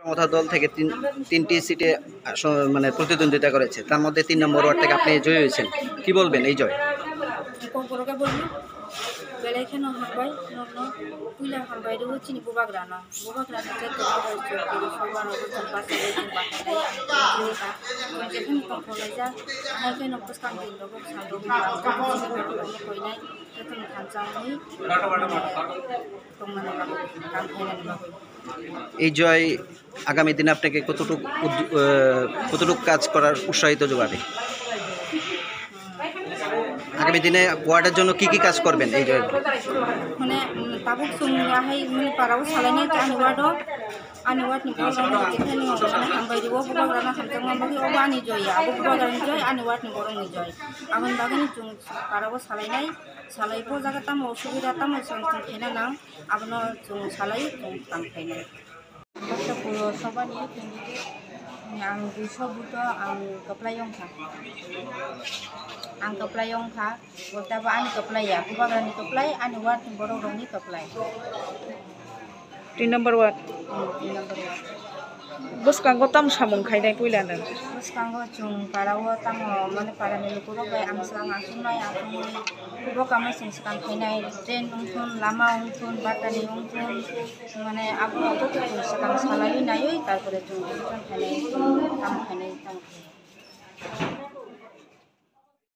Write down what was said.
প্রমথা দল থেকে তিনটি সিটে মানে প্রতিদ্বন্দ্বিতা করেছে, তার মধ্যে 3 নম্বর ওয়ার্ড থেকে আপনি জয়ী হয়েছেন। কি বলবেন এই জয়? Belakang hambai, nono, pula hambai dulu cini bubak rana cek kalau cek soal aku tempat saya tempat saya, jadi kan kontrol aja, hanya kan nopo sekarang di nopo satu bulan, jadi baru koi naik, itu kancang ini, tunggu nopo kampanye nopo. এই জয় আগামী দিনে আপনাকে কতটুকু কাজ করার উৎসাহিত যোগাবে? আগামী দিনে ওয়ার্ডের জন্য কি কাজ করবেন এই জয়? মানে tabuk sunggahay মানে paraw salanya ta ani ward ni borong ni kita ni ngomong hambai di bawah bubak rana samtang ngomong oba ani joy ya, abu bubak rana joy ani ward ni borong ni joy. Aman bagani jung paraw salai po jaga tamu subida tamu samtang kena nang abno jung salai jung tangkena. Basta pulo soba ni kendite ang gusto buto ang kaplayong ka. Ang kaplayong ka, wala ba ani kaplay ya? Bubak rana kaplay ani ward ni borong ni kaplay. 3 number ward. 3 number ward. Bus kanggo tam samung khainai puilanan. Bus kanggo jung parawo tam mane parani lukuro bay ang sang asunay akong kubo kami singsikan khainai train ungtun lama ungtun batani ungtun mane abu sakang salali nayoy tarpore jung khainai tam